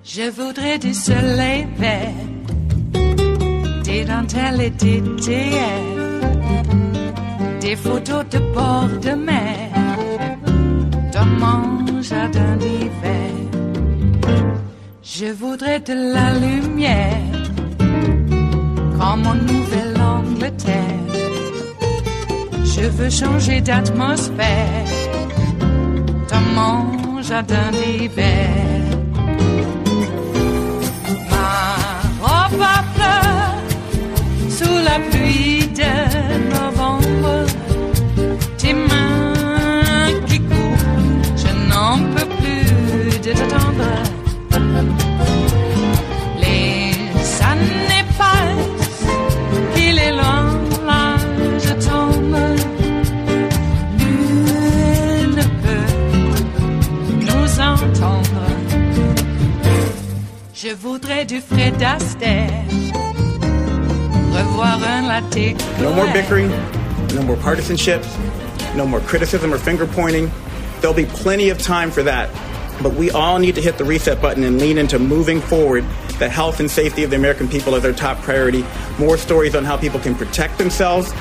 Je voudrais du soleil vert, des dentelles et des théières, des photos de bord de mer, dans mon jardin d'hiver. Je voudrais de la lumière, comme en Nouvelle-Angleterre. Je veux changer d'atmosphère, dans mon jardin d'hiver. Ma fleur, sous la pluie de novembre, tes mains qui courent, je n'en peux plus de t'attendre. Les années passent, qu'il est loin, là je tombe. Nul ne peut nous entendre. Je voudrais du Fred Astaire, revoir un latte. No more bickering, no more partisanship, no more criticism or finger pointing. There'll be plenty of time for that. But we all need to hit the reset button and lean into moving forward the health and safety of the American people as our top priority. More stories on how people can protect themselves,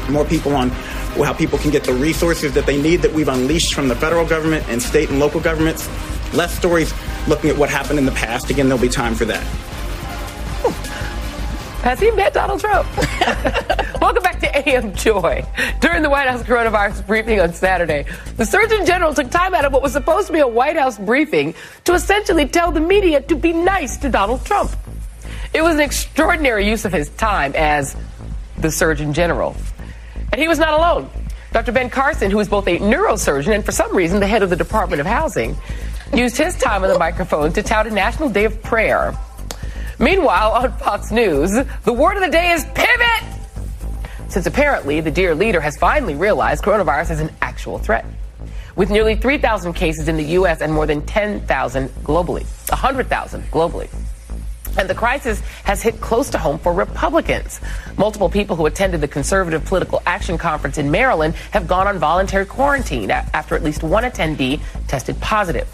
more people on how people can get the resources that they need that we've unleashed from the federal government and state and local governments. Less stories looking at what happened in the past. Again, there'll be time for that. Has he met Donald Trump? Welcome back to AM Joy. During the White House coronavirus briefing on Saturday, the Surgeon General took time out of what was supposed to be a White House briefing to essentially tell the media to be nice to Donald Trump. It was an extraordinary use of his time as the Surgeon General. And he was not alone. Dr. Ben Carson, who is both a neurosurgeon and for some reason the head of the Department of Housing, used his time on the microphone to tout a National Day of Prayer. Meanwhile, on Fox News, the word of the day is pivot! Since apparently the dear leader has finally realized coronavirus is an actual threat. With nearly 3,000 cases in the U.S. and more than 10,000 globally, 100,000 globally. And the crisis has hit close to home for Republicans. Multiple people who attended the Conservative Political Action Conference in Maryland have gone on voluntary quarantine after at least one attendee tested positive.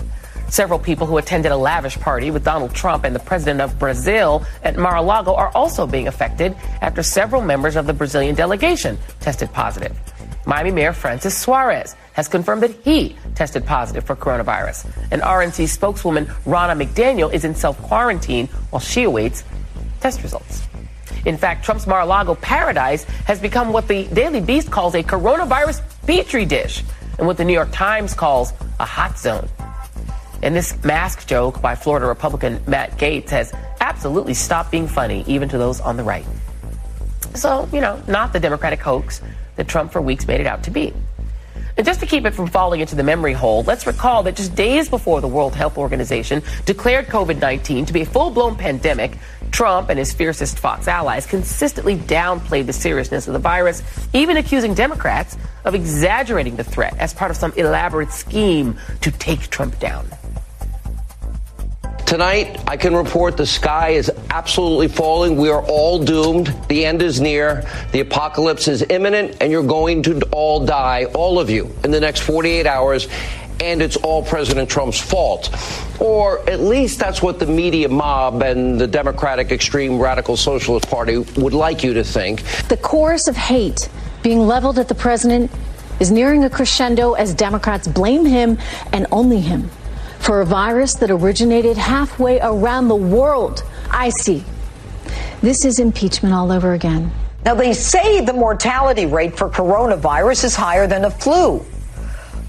Several people who attended a lavish party with Donald Trump and the president of Brazil at Mar-a-Lago are also being affected after several members of the Brazilian delegation tested positive. Miami Mayor Francis Suarez has confirmed that he tested positive for coronavirus. And RNC spokeswoman Ronna McDaniel is in self-quarantine while she awaits test results. In fact, Trump's Mar-a-Lago paradise has become what the Daily Beast calls a coronavirus petri dish and what the New York Times calls a hot zone. And this mask joke by Florida Republican Matt Gaetz has absolutely stopped being funny, even to those on the right. So, not the Democratic hoax that Trump for weeks made it out to be. And just to keep it from falling into the memory hole, let's recall that just days before the World Health Organization declared COVID-19 to be a full-blown pandemic, Trump and his fiercest Fox allies consistently downplayed the seriousness of the virus, even accusing Democrats of exaggerating the threat as part of some elaborate scheme to take Trump down. Tonight, I can report the sky is absolutely falling. We are all doomed. The end is near. The apocalypse is imminent, and you're going to all die, all of you, in the next 48 hours. And it's all President Trump's fault. Or at least that's what the media mob and the Democratic Extreme Radical Socialist Party would like you to think. The chorus of hate being leveled at the president is nearing a crescendo as Democrats blame him and only him for a virus that originated halfway around the world. I see. This is impeachment all over again. Now, they say the mortality rate for coronavirus is higher than the flu.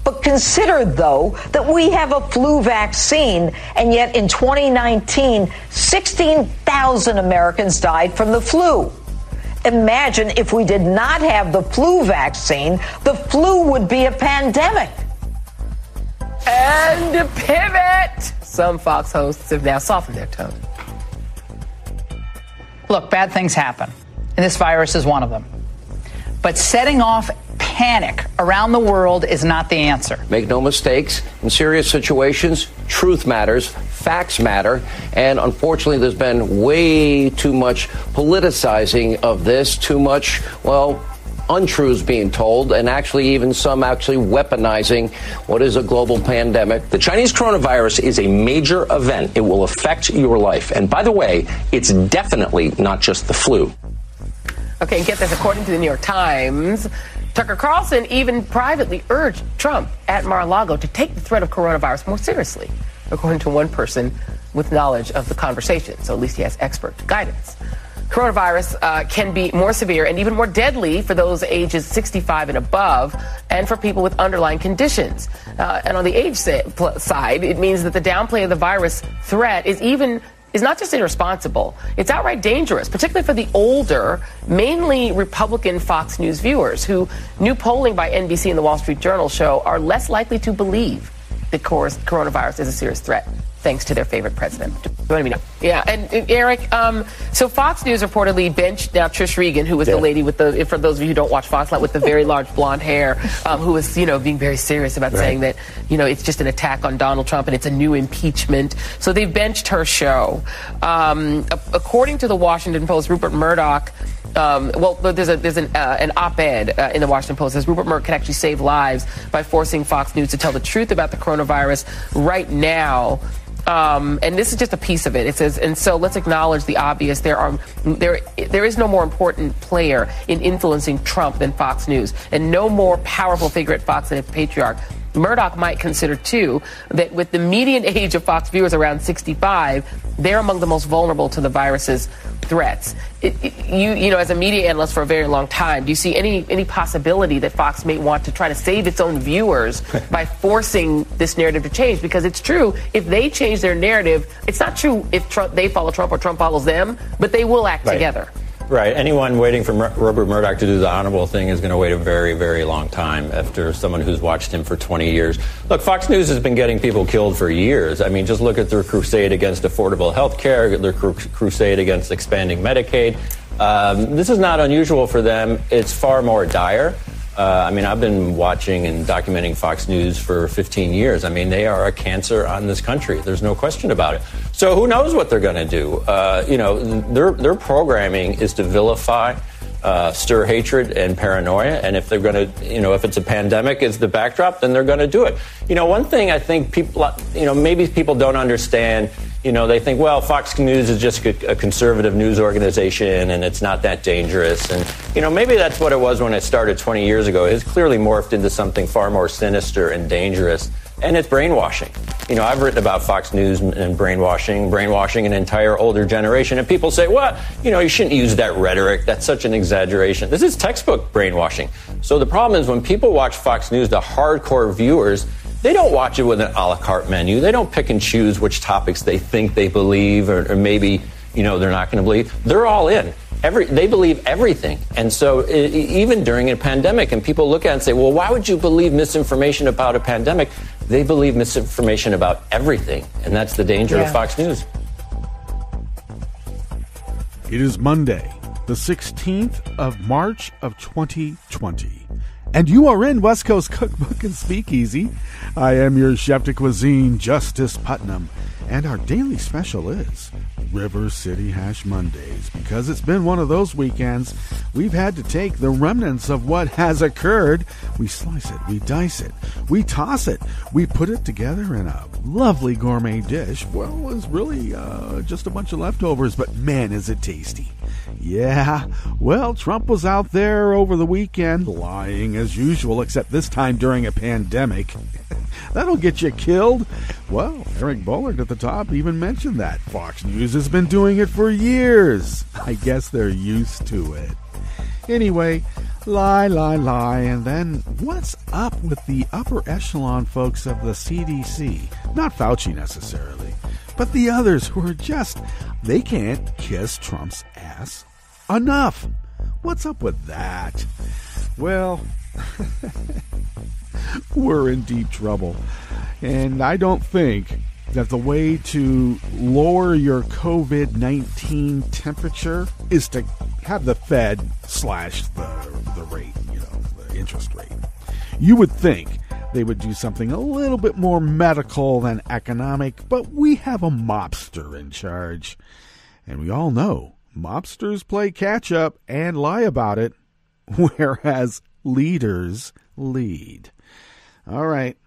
But consider, though, that we have a flu vaccine, and yet in 2019, 16,000 Americans died from the flu. Imagine if we did not have the flu vaccine, the flu would be a pandemic. And pivot! Some Fox hosts have now softened their tone. Look, bad things happen, and this virus is one of them. But setting off panic around the world is not the answer. Make no mistakes, in serious situations, truth matters, facts matter, and unfortunately there's been way too much politicizing of this, too much, untruths being told, and even some weaponizing what is a global pandemic. The Chinese coronavirus is a major event. It will affect your life. And by the way, it's definitely not just the flu. Okay, and get this, according to the New York Times, Tucker Carlson even privately urged Trump at Mar-a-Lago to take the threat of coronavirus more seriously, according to one person with knowledge of the conversation. So at least he has expert guidance. Coronavirus can be more severe and even more deadly for those ages 65 and above and for people with underlying conditions. And on the age side, it means that the downplay of the virus threat is not just irresponsible, it's outright dangerous, particularly for the older, mainly Republican Fox News viewers who new polling by NBC and the Wall Street Journal show are less likely to believe that coronavirus is a serious threat, thanks to their favorite president. Joining me now. Yeah, and Eric, so Fox News reportedly benched now Trish Regan, who was the lady with the, for those of you who don't watch Fox, with the very large blonde hair, who was, being very serious about saying that, it's just an attack on Donald Trump and it's a new impeachment. So they benched her show. According to the Washington Post, Rupert Murdoch, there's an op-ed in the Washington Post that says Rupert Murdoch can actually save lives by forcing Fox News to tell the truth about the coronavirus right now. And this is just a piece of it. It says, and so let's acknowledge the obvious. There is no more important player in influencing Trump than Fox News, and no more powerful figure at Fox than a patriarch. Murdoch might consider, too, that with the median age of Fox viewers around 65, they're among the most vulnerable to the virus's threats. As a media analyst for a very long time, do you see any possibility that Fox may want to try to save its own viewers by forcing this narrative to change? Because it's true, if they change their narrative, it's not true if they follow Trump or Trump follows them, but they will act together. Right. Anyone waiting for Rupert Murdoch to do the honorable thing is going to wait a very, very long time after someone who's watched him for 20 years. Look, Fox News has been getting people killed for years. I mean, just look at their crusade against affordable health care, their crusade against expanding Medicaid. This is not unusual for them. It's far more dire. I've been watching and documenting Fox News for 15 years. They are a cancer on this country. There's no question about it. So who knows what they're going to do? Their programming is to vilify, stir hatred and paranoia. And if they're going to, if it's a pandemic is the backdrop, then they're going to do it. One thing I think people, maybe people don't understand. They think, well, Fox News is just a conservative news organization and it's not that dangerous. And, maybe that's what it was when it started 20 years ago. It's clearly morphed into something far more sinister and dangerous. And it's brainwashing. I've written about Fox News and brainwashing an entire older generation. And people say, well, you shouldn't use that rhetoric. That's such an exaggeration. This is textbook brainwashing. So the problem is when people watch Fox News, the hardcore viewers, they don't watch it with an a la carte menu. They don't pick and choose which topics they think they believe or maybe, they're not going to believe. They're all in. They believe everything. And so even during a pandemic, and people look at it and say, well, why would you believe misinformation about a pandemic? They believe misinformation about everything. And that's the danger of Fox News. It is Monday, the 16th of March of 2020. And you are in West Coast Cookbook and Speakeasy. I am your chef de cuisine, Justice Putnam. And our daily special is River City Hash Mondays. Because it's been one of those weekends, we've had to take the remnants of what has occurred. We slice it, we dice it, we toss it, we put it together in a lovely gourmet dish. Well, it was really just a bunch of leftovers, but man, is it tasty. Yeah, well, Trump was out there over the weekend lying as usual, except this time during a pandemic. That'll get you killed. Well, Eric Bullard at the top even mentioned that. Fox News has been doing it for years. I guess they're used to it. Anyway, lie, and then what's up with the upper echelon folks of the CDC? Not Fauci necessarily, but the others who are just, they can't kiss Trump's ass enough. What's up with that? Well, we're in deep trouble. And I don't think that the way to lower your COVID-19 temperature is to have the Fed slash the rate, interest rate. You would think they would do something a little bit more medical than economic, but we have a mobster in charge. And we all know mobsters play catch-up and lie about it, whereas leaders lead. All right.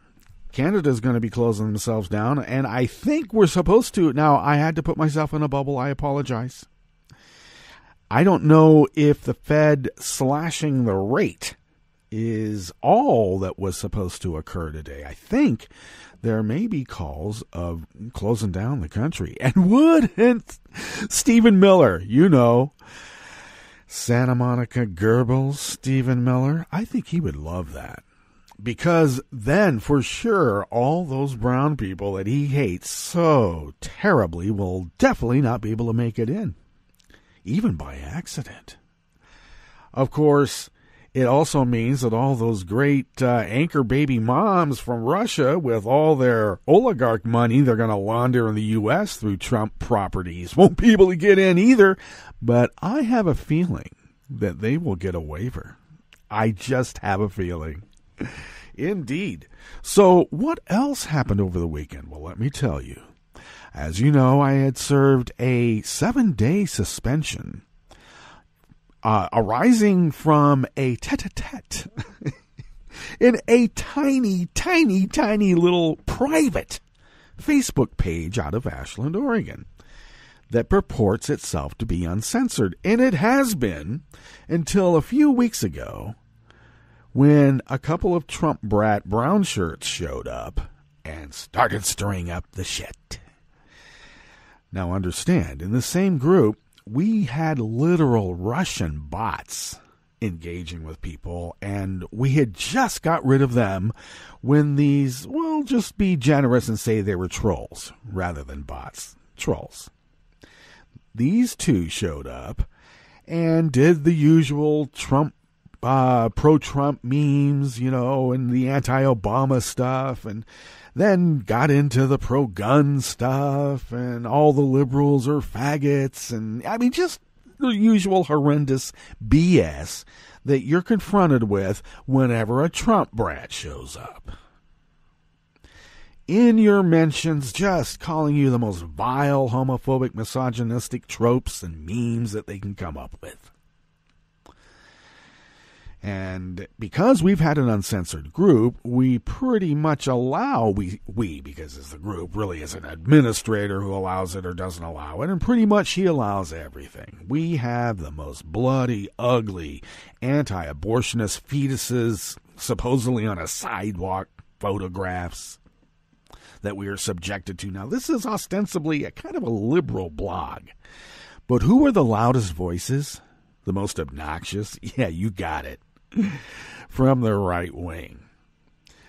Canada's going to be closing themselves down, and I think we're supposed to. Now, I had to put myself in a bubble. I apologize. I don't know if the Fed slashing the rate is all that was supposed to occur today. I think there may be calls of closing down the country. And wouldn't Stephen Miller, Santa Monica Goebbels, Stephen Miller, I think he would love that. Because then, for sure, all those brown people that he hates so terribly will definitely not be able to make it in, even by accident. Of course, it also means that all those great anchor baby moms from Russia with all their oligarch money they're going to launder in the U.S. through Trump properties won't be able to get in either. But I have a feeling that they will get a waiver. I just have a feeling. Indeed. So what else happened over the weekend? Well, let me tell you. As you know, I had served a 7-day suspension arising from a tete-a-tete in a tiny, tiny, tiny little private Facebook page out of Ashland, Oregon, that purports itself to be uncensored. And it has been until a few weeks ago when a couple of Trump brat brown shirts showed up and started stirring up the shit. Now understand, in the same group, we had literal Russian bots engaging with people, and we had just got rid of them when these, well, just be generous and say they were trolls rather than bots. Trolls. These two showed up and did the usual Trump, pro-Trump memes, and the anti-Obama stuff, and then got into the pro-gun stuff, and all the liberals are faggots, and just the usual horrendous BS that you're confronted with whenever a Trump brat shows up. In your mentions, just calling you the most vile, homophobic, misogynistic tropes and memes that they can come up with. And because we've had an uncensored group, we pretty much allow, we because it's the group, really is an administrator who allows it or doesn't allow it, and pretty much he allows everything. We have the most bloody, ugly, anti-abortionist fetuses supposedly on a sidewalk photographs that we are subjected to. Now, this is ostensibly a kind of a liberal blog, but who are the loudest voices? The most obnoxious? Yeah, you got it. From the right wing.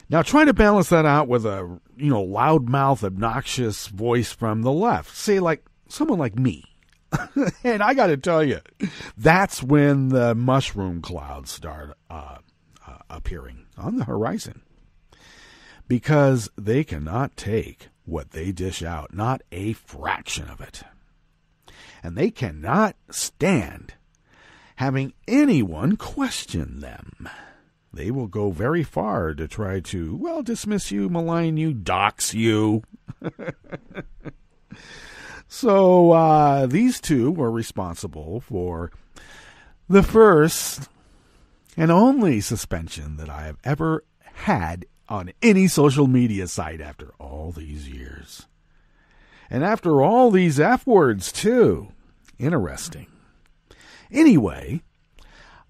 Now, try to balance that out with a, loudmouth, obnoxious voice from the left. Say, like, someone like me. And I got to tell you, that's when the mushroom clouds start appearing on the horizon. Because they cannot take what they dish out, not a fraction of it. And they cannot stand having anyone question them. They will go very far to try to, dismiss you, malign you, dox you. So these two were responsible for the first and only suspension that I have ever had on any social media site after all these years. And after all these F words, too. Interesting. Anyway,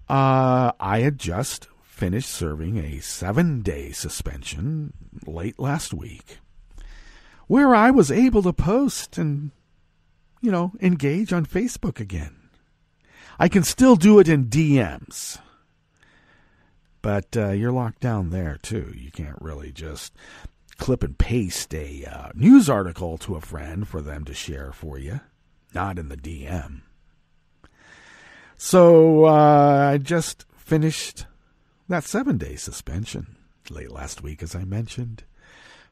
I had just finished serving a 7-day suspension late last week where I was able to post and, engage on Facebook again. I can still do it in DMs, but you're locked down there, too. You can't really just clip and paste a news article to a friend for them to share for you, not in the DM. So I just finished that 7-day suspension late last week, as I mentioned.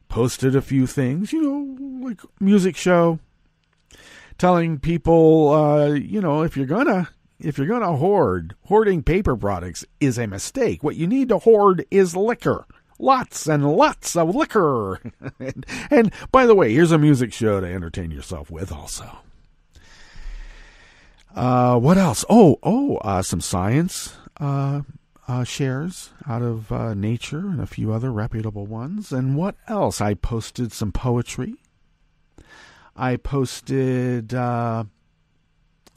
Posted a few things, like music show, telling people, if you're going to, if you're going to hoarding paper products is a mistake. What you need to hoard is liquor. Lots and lots of liquor. and by the way, here's a music show to entertain yourself with also. What else? Some science shares out of Nature and a few other reputable ones. And what else? I posted some poetry. I posted, what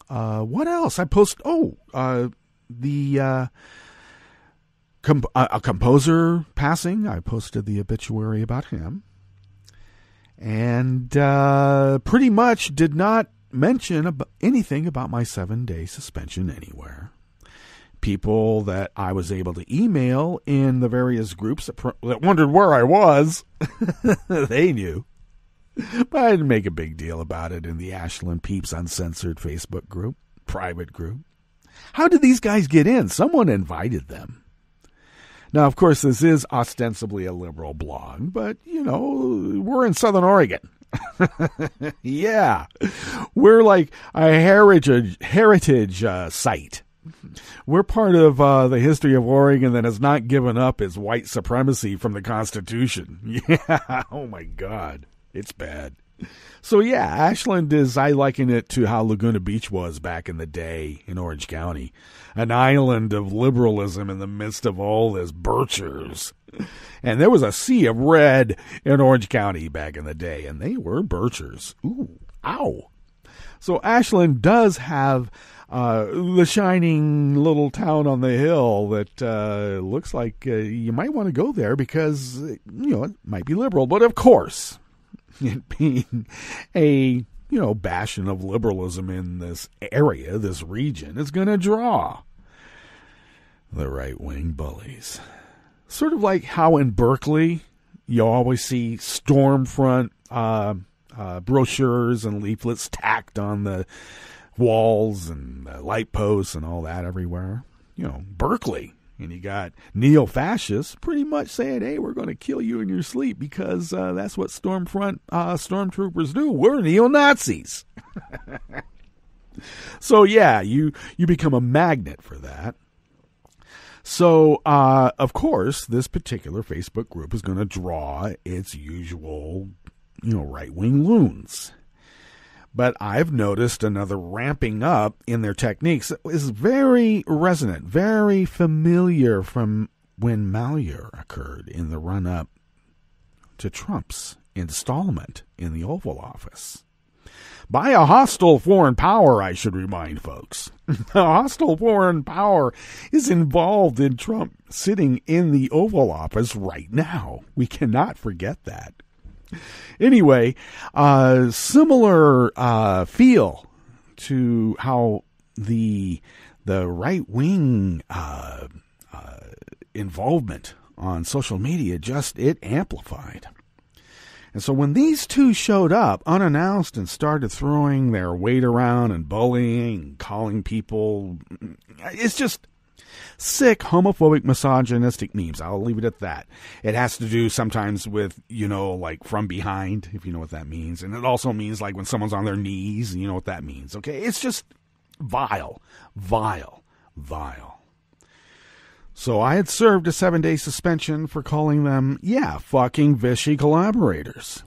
else? I posted, a composer passing. I posted the obituary about him. And pretty much did not mention anything about my 7-day suspension anywhere. People that I was able to email in the various groups that wondered where I was, they knew. But I didn't make a big deal about it in the Ashland Peeps Uncensored Facebook group, private group. How did these guys get in? Someone invited them. Now, of course, this is ostensibly a liberal blog, but, we're in Southern Oregon. Yeah. We're like a heritage site. We're part of the history of Oregon that has not given up its white supremacy from the Constitution. Yeah. Oh, my God. It's bad. So, yeah, Ashland I liken it to how Laguna Beach was back in the day in Orange County. An island of liberalism in the midst of all this birchers. And there was a sea of red in Orange County back in the day, and they were birchers. Ooh, ow. So Ashland does have the shining little town on the hill that looks like you might want to go there because, it might be liberal. But, of course, it being a, bastion of liberalism in this area, this region, is going to draw the right-wing bullies. Sort of like how in Berkeley you always see Stormfront brochures and leaflets tacked on the walls and the light posts and all that everywhere. Berkeley. And you got neo-fascists pretty much saying, hey, we're going to kill you in your sleep because that's what stormtroopers do. We're neo-Nazis. So, yeah, you become a magnet for that. So, of course, this particular Facebook group is going to draw its usual, right-wing loons. But I've noticed another ramping up in their techniques that is very resonant, very familiar from when Malheur occurred in the run-up to Trump's installment in the Oval Office. By a hostile foreign power, I should remind folks. A hostile foreign power is involved in Trump sitting in the Oval Office right now. We cannot forget that. Anyway, similar feel to how the right-wing involvement on social media it amplified. And so when these two showed up unannounced and started throwing their weight around and bullying, calling people, it's just sick, homophobic, misogynistic memes. I'll leave it at that. It has to do sometimes with, like from behind, if you know what that means. And it also means like when someone's on their knees, you know what that means. Okay. It's just vile, vile, vile. So I had served a 7-day suspension for calling them, fucking Vichy collaborators.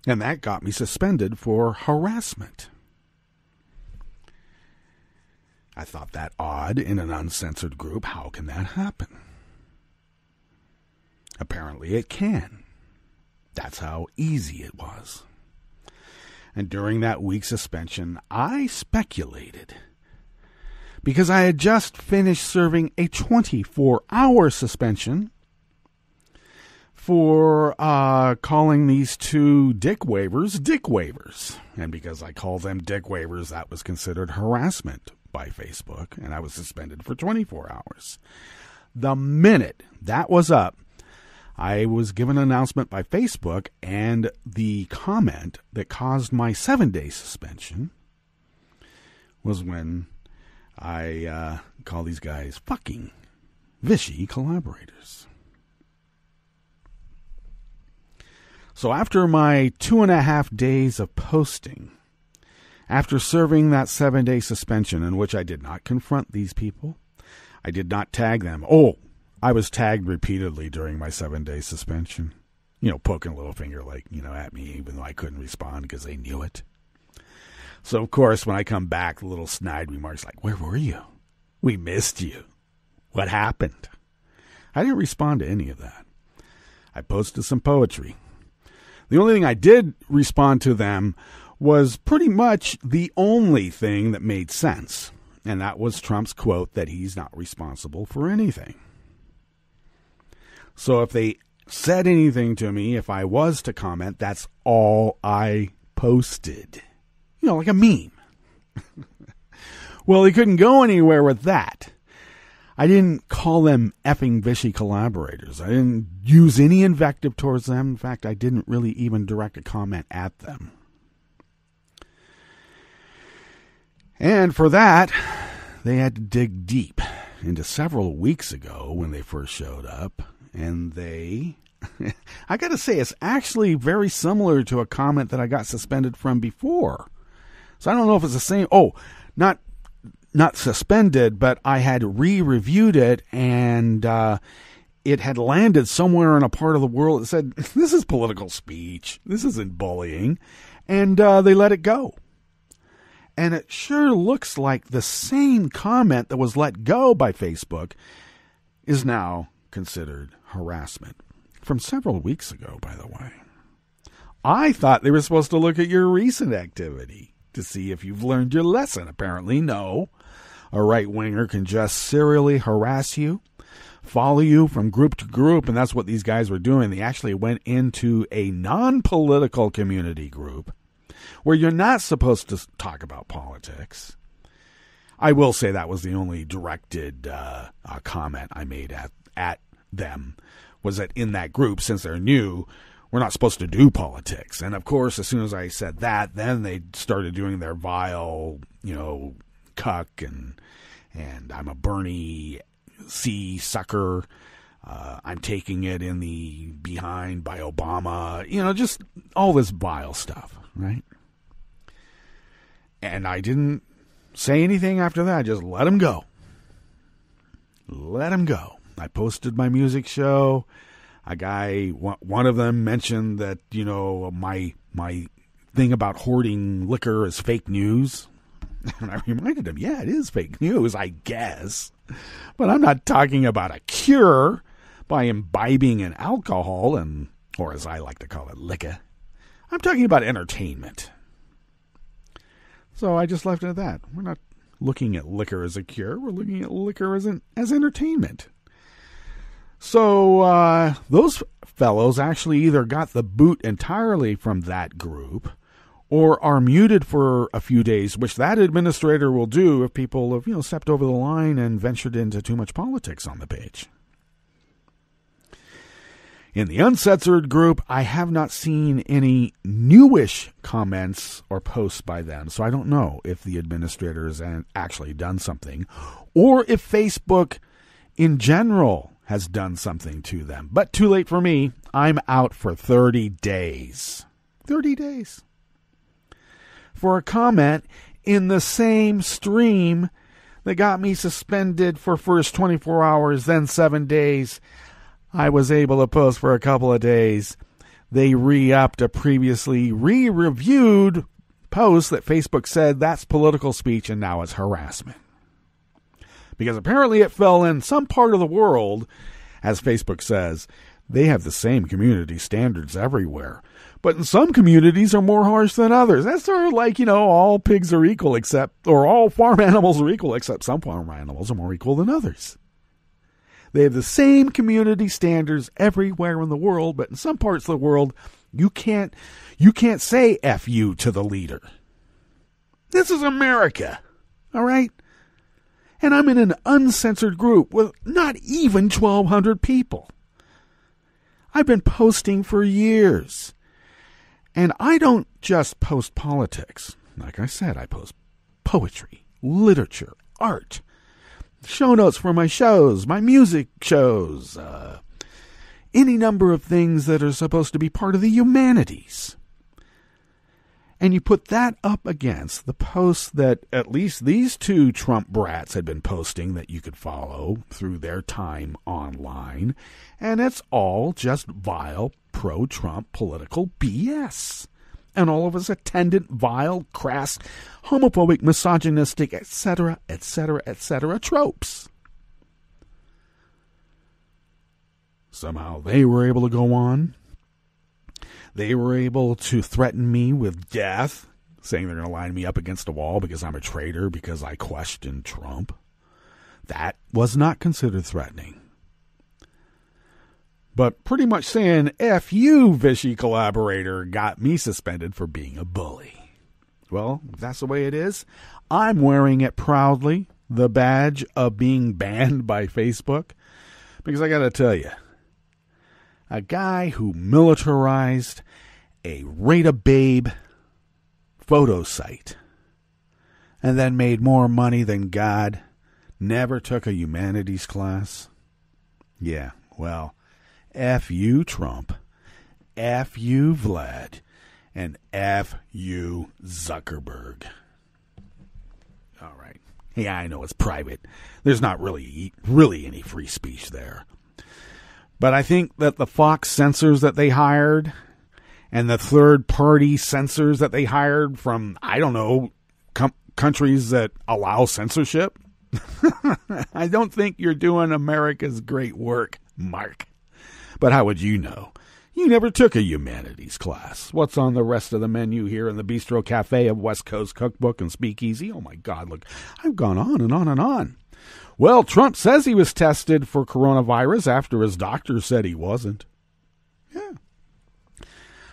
And that got me suspended for harassment. I thought that odd in an uncensored group. How can that happen? Apparently it can. That's how easy it was. And during that week suspension, I speculated. Because I had just finished serving a 24-hour suspension for calling these two dick waivers. And because I called them dick waivers, that was considered harassment by Facebook, and I was suspended for 24 hours. The minute that was up, I was given an announcement by Facebook, and the comment that caused my 7-day suspension was when I call these guys fucking Vichy collaborators. So after my 2.5 days of posting After serving that 7-day suspension in which I did not confront these people, I did not tag them. Oh, I was tagged repeatedly during my 7-day suspension. Poking a little finger at me, even though I couldn't respond because they knew it. So, of course, when I come back, the little snide remarks like, where were you? We missed you. What happened? I didn't respond to any of that. I posted some poetry. The only thing I did respond to them was pretty much the only thing that made sense. And that was Trump's quote that he's not responsible for anything. So if they said anything to me, if I was to comment, that's all I posted. Like a meme. Well, he couldn't go anywhere with that. I didn't call them effing Vichy collaborators. I didn't use any invective towards them. In fact, I didn't really even direct a comment at them. And for that, they had to dig deep into several weeks ago when they first showed up. And they, I got to say, it's actually very similar to a comment that I got suspended from before. So I don't know if it's the same. Oh, not suspended, but I had re-reviewed it, and it had landed somewhere in a part of the world that said, this is political speech. This isn't bullying. And they let it go. And it sure looks like the same comment that was let go by Facebook is now considered harassment. From several weeks ago, by the way. I thought they were supposed to look at your recent activity to see if you've learned your lesson. Apparently, no. A right-winger can just serially harass you, follow you from group to group, and that's what these guys were doing. They actually went into a non-political community group where you're not supposed to talk about politics. I will say that was the only directed comment I made at them, was that in that group, since they're new, we're not supposed to do politics. And, of course, as soon as I said that, then they started doing their vile, cuck and I'm a Bernie C sucker. I'm taking it in the behind by Obama. Just all this vile stuff, right? And I didn't say anything after that. Just let them go. Let them go. I posted my music show. A guy, one of them mentioned that, my thing about hoarding liquor is fake news. And I reminded him, yeah, it is fake news, I guess. But I'm not talking about a cure by imbibing in alcohol or as I like to call it, liquor. I'm talking about entertainment. So I just left it at that. We're not looking at liquor as a cure. We're looking at liquor as entertainment. So those fellows actually either got the boot entirely from that group or are muted for a few days, which that administrator will do if people have, stepped over the line and ventured into too much politics on the page. In the uncensored group, I have not seen any newish comments or posts by them, so I don't know if the administrator has actually done something or if Facebook in general has done something to them. But too late for me. I'm out for 30 days. 30 days. For a comment in the same stream that got me suspended for first 24 hours, then 7 days. I was able to post for a couple of days. They re-upped a previously re-reviewed post that Facebook said that's political speech and now it's harassment. Because apparently it fell in some part of the world, as Facebook says, they have the same community standards everywhere. But in some communities are more harsh than others. That's sort of like, all pigs are equal or all farm animals are equal except some farm animals are more equal than others. They have the same community standards everywhere in the world, but in some parts of the world, you can't say F you to the leader. This is America, all right? And I'm in an uncensored group with not even 1,200 people. I've been posting for years. And I don't just post politics. Like I said, I post poetry, literature, art, show notes for my shows, my music shows, any number of things that are supposed to be part of the humanities. And you put that up against the posts that at least these two Trump brats had been posting that you could follow through their time online, and it's all just vile pro-Trump political BS. And all of his attendant vile, crass, homophobic, misogynistic, etc., etc., etc. tropes. Somehow they were able to go on. They were able to threaten me with death, saying they're going to line me up against a wall because I'm a traitor, because I questioned Trump. That was not considered threatening. But pretty much saying, F you, Vichy collaborator, got me suspended for being a bully. Well, if that's the way it is, I'm wearing it proudly, the badge of being banned by Facebook, because I got to tell you, a guy who militarized a rate-a-babe photo site and then made more money than God, never took a humanities class. Yeah, well, F you, Trump, F you, Vlad, and F you, Zuckerberg. All right. Yeah, I know it's private. There's not really any free speech there. But I think that the Fox censors that they hired and the third-party censors that they hired from, I don't know, countries that allow censorship, I don't think you're doing America's great work, Mark. But how would you know? You never took a humanities class. What's on the rest of the menu here in the Bistro Cafe of West Coast Cookbook and Speakeasy? Oh, my God, look, I've gone on and on and on. Well, Trump says he was tested for coronavirus after his doctor said he wasn't. Yeah.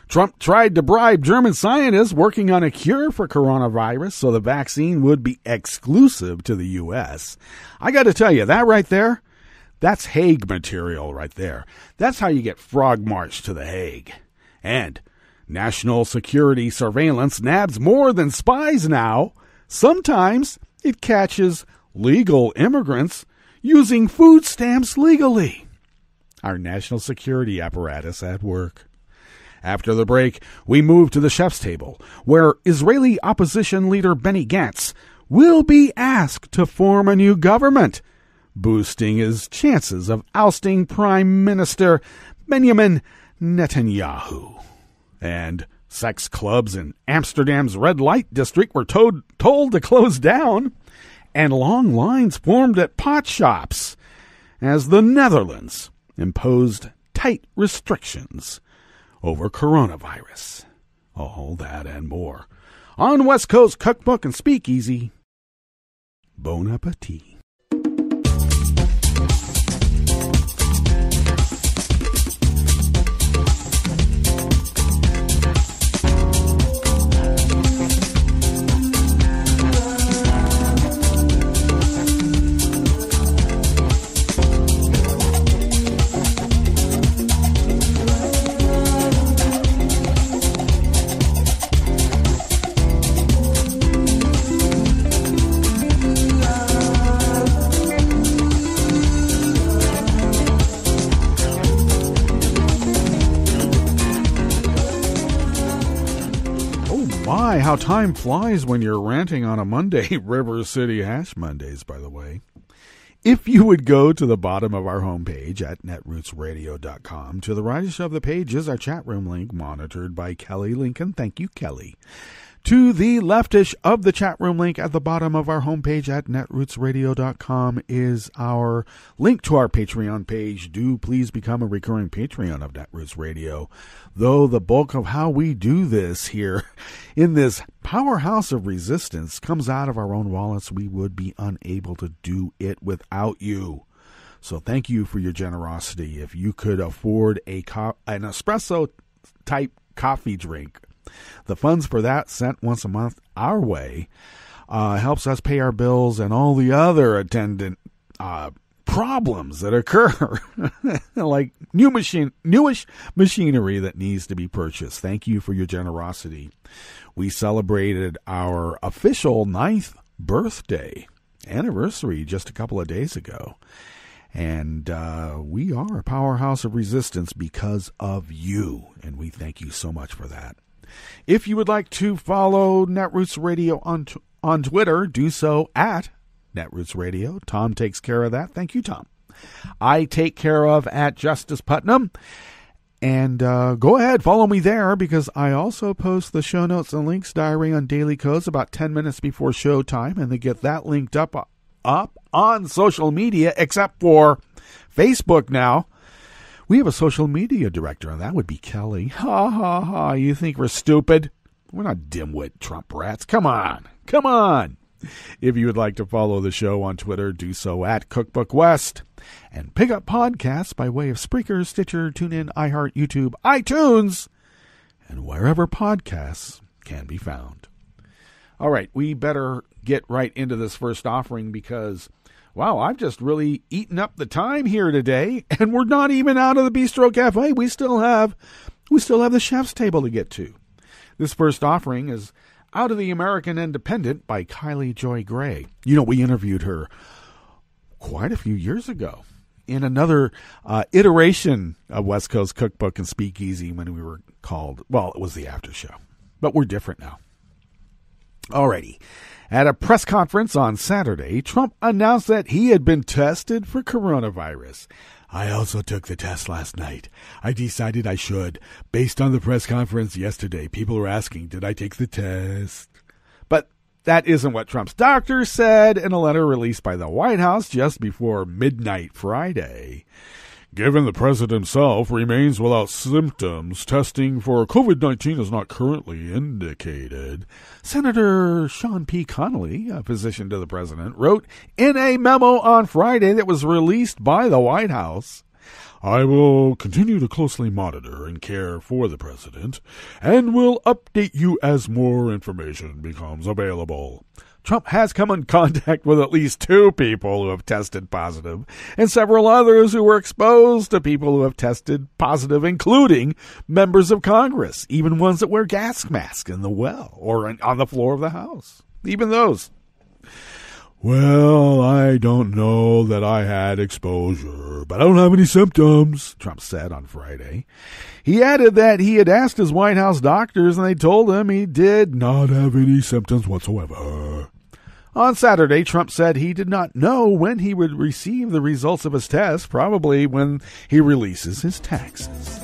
Trump tried to bribe German scientists working on a cure for coronavirus so the vaccine would be exclusive to the U.S. I got to tell you, that right there, that's Hague material right there. That's how you get frog marched to The Hague. And national security surveillance nabs more than spies now. Sometimes it catches legal immigrants using food stamps legally. Our national security apparatus at work. After the break, we move to the chef's table, where Israeli opposition leader Benny Gantz will be asked to form a new government, boosting his chances of ousting Prime Minister Benjamin Netanyahu. And sex clubs in Amsterdam's red light district were told to close down, and long lines formed at pot shops as the Netherlands imposed tight restrictions over coronavirus. All that and more on West Coast Cookbook and Speakeasy. Bon appetit. How time flies when you're ranting on a Monday. River City Hash Mondays, by the way. If you would go to the bottom of our homepage at netrootsradio.com, to the right of the page is our chat room link monitored by Kelly Lincoln. Thank you, Kelly. To the leftish of the chat room link at the bottom of our homepage at netrootsradio.com is our link to our Patreon page. Do please become a recurring Patreon of Netroots Radio. Though the bulk of how we do this here in this powerhouse of resistance comes out of our own wallets, we would be unable to do it without you. So thank you for your generosity. If you could afford an espresso-type coffee drink, the funds for that sent once a month our way helps us pay our bills and all the other attendant problems that occur, like newish machinery that needs to be purchased. Thank you for your generosity. We celebrated our official 9th birthday anniversary just a couple of days ago. And we are a powerhouse of resistance because of you, and we thank you so much for that. If you would like to follow Netroots Radio on Twitter, do so at Netroots Radio. Tom takes care of that. Thank you, Tom. I take care of at Justice Putnam. And go ahead, follow me there, because I also post the show notes and links diary on Daily Codes about 10 minutes before showtime, and they get that linked up on social media, except for Facebook now. We have a social media director, and that would be Kelly. Ha, ha, ha. You think we're stupid? We're not dimwit Trump rats. Come on. Come on. If you would like to follow the show on Twitter, do so at Cookbook West. And pick up podcasts by way of Spreaker, Stitcher, TuneIn, iHeart, YouTube, iTunes, and wherever podcasts can be found. All right, we better get right into this first offering because, wow, I've just really eaten up the time here today, and we're not even out of the Bistro Cafe. We still have the chef's table to get to. This first offering is Out of the American Independent by Kylie Joy Gray. You know, we interviewed her quite a few years ago in another iteration of West Coast Cookbook and Speakeasy when we were called, well, it was the after show, but we're different now. Alrighty. At a press conference on Saturday, Trump announced that he had been tested for coronavirus. I also took the test last night. I decided I should. Based on the press conference yesterday, people were asking, did I take the test? But that isn't what Trump's doctor said in a letter released by the White House just before midnight Friday. Given the president himself remains without symptoms, testing for COVID-19 is not currently indicated. Senator Sean P. Connolly, a physician to the president, wrote in a memo on Friday that was released by the White House, I will continue to closely monitor and care for the president and will update you as more information becomes available. Trump has come in contact with at least 2 people who have tested positive and several others who were exposed to people who have tested positive, including members of Congress, even ones that wear gas masks in the well or on the floor of the House, even those. Well, I don't know that I had exposure, but I don't have any symptoms, Trump said on Friday. He added that he had asked his White House doctors, and they told him he did not have any symptoms whatsoever. On Saturday, Trump said he did not know when he would receive the results of his test, probably when he releases his taxes.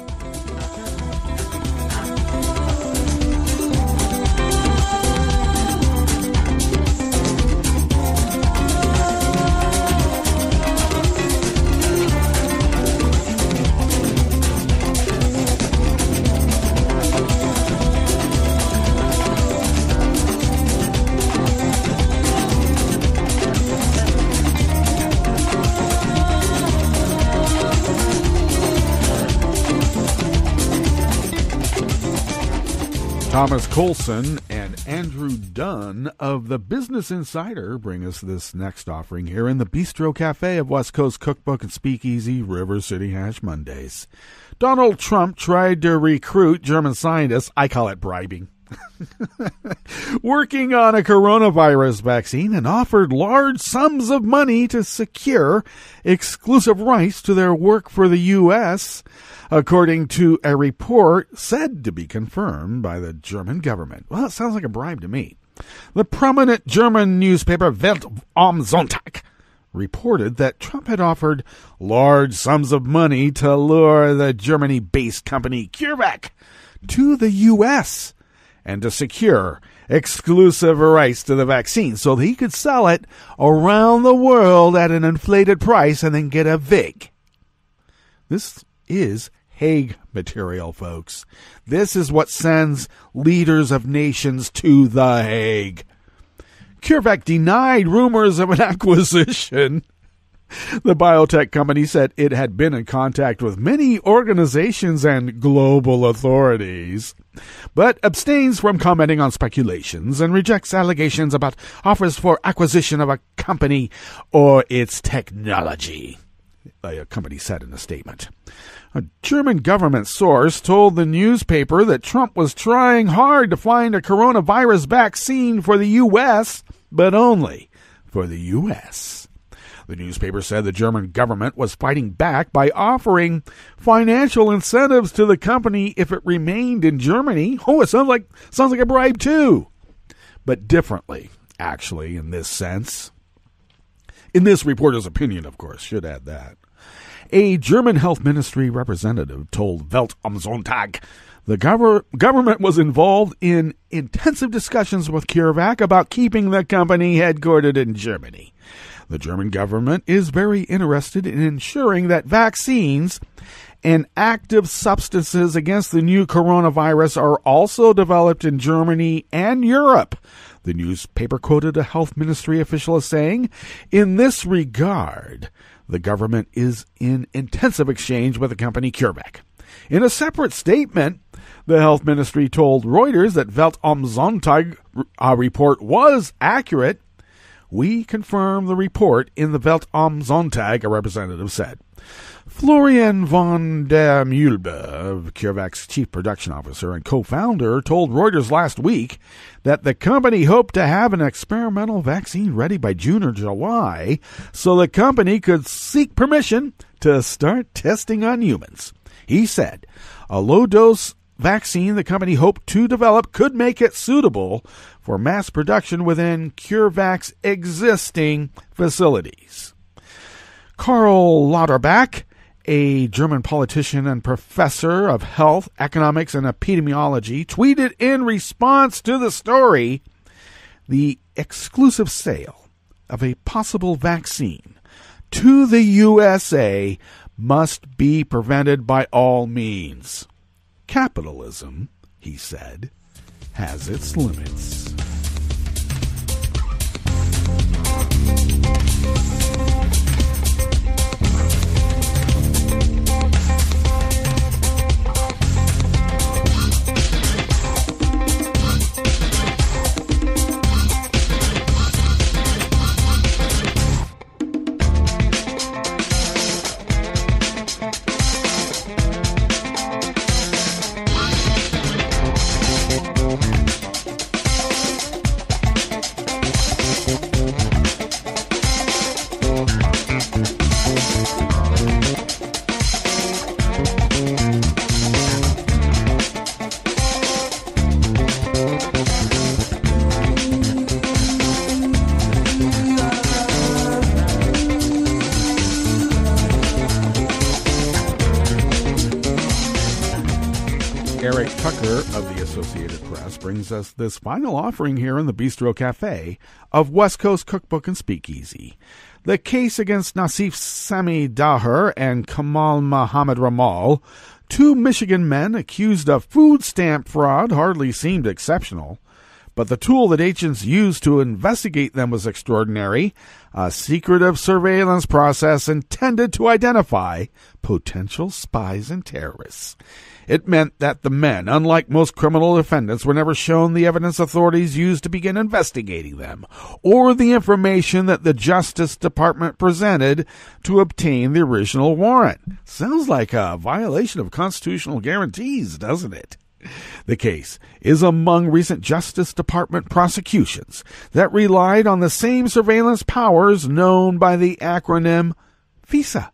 Thomas Colson and Andrew Dunn of the Business Insider bring us this next offering here in the Bistro Cafe of West Coast Cookbook and Speakeasy River City Hash Mondays. Donald Trump tried to recruit German scientists, I call it bribing, working on a coronavirus vaccine and offered large sums of money to secure exclusive rights to their work for the U.S., according to a report said to be confirmed by the German government. Well, it sounds like a bribe to me. The prominent German newspaper Welt am Sonntag reported that Trump had offered large sums of money to lure the Germany-based company CureVac to the U.S. and to secure exclusive rights to the vaccine so that he could sell it around the world at an inflated price and then get a VIG. This is Hague material, folks. This is what sends leaders of nations to The Hague. CureVac denied rumors of an acquisition. The biotech company said it had been in contact with many organizations and global authorities, but abstains from commenting on speculations and rejects allegations about offers for acquisition of a company or its technology, a company said in a statement. A German government source told the newspaper that Trump was trying hard to find a coronavirus vaccine for the U.S., but only for the U.S. The newspaper said the German government was fighting back by offering financial incentives to the company if it remained in Germany. Oh, it sounds like a bribe too, but differently, actually, in this sense. In this reporter's opinion, of course, should add that. A German health ministry representative told Welt am Sonntag the government was involved in intensive discussions with CureVac about keeping the company headquartered in Germany. The German government is very interested in ensuring that vaccines and active substances against the new coronavirus are also developed in Germany and Europe. The newspaper quoted a health ministry official as saying, "In this regard, the government is in intensive exchange with the company CureVac." In a separate statement, the health ministry told Reuters that Welt am Sonntag report was accurate. "We confirm the report in the Welt am Sonntag," a representative said. Florian von der Mühlbe, CureVac's chief production officer and co-founder, told Reuters last week that the company hoped to have an experimental vaccine ready by June or July so the company could seek permission to start testing on humans. He said a low-dose vaccine the company hoped to develop could make it suitable for mass production within CureVac's existing facilities. Karl Lauterbach, a German politician and professor of health, economics, and epidemiology, tweeted in response to the story, "The exclusive sale of a possible vaccine to the USA must be prevented by all means. Capitalism," he said, "has its limits." Eric Tucker of the Associated Press brings us this final offering here in the Bistro Cafe of West Coast Cookbook and Speakeasy. The case against Nassif Sami Daher and Kamal Mohammed Ramal, two Michigan men accused of food stamp fraud, hardly seemed exceptional. But the tool that agents used to investigate them was extraordinary, a secretive surveillance process intended to identify potential spies and terrorists. It meant that the men, unlike most criminal defendants, were never shown the evidence authorities used to begin investigating them, or the information that the Justice Department presented to obtain the original warrant. Sounds like a violation of constitutional guarantees, doesn't it? The case is among recent Justice Department prosecutions that relied on the same surveillance powers known by the acronym FISA.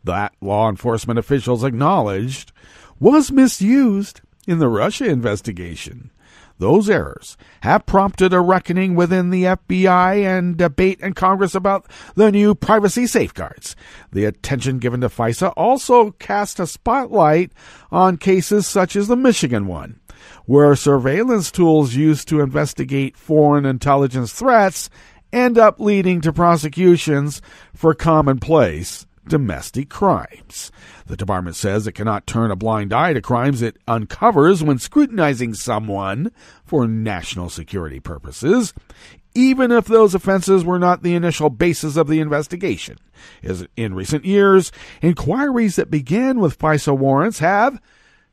That law enforcement officials acknowledged was misused in the Russia investigation. Those errors have prompted a reckoning within the FBI and debate in Congress about the new privacy safeguards. The attention given to FISA also cast a spotlight on cases such as the Michigan one, where surveillance tools used to investigate foreign intelligence threats end up leading to prosecutions for commonplace domestic crimes. The department says it cannot turn a blind eye to crimes it uncovers when scrutinizing someone for national security purposes, even if those offenses were not the initial basis of the investigation. As in recent years, inquiries that began with FISA warrants have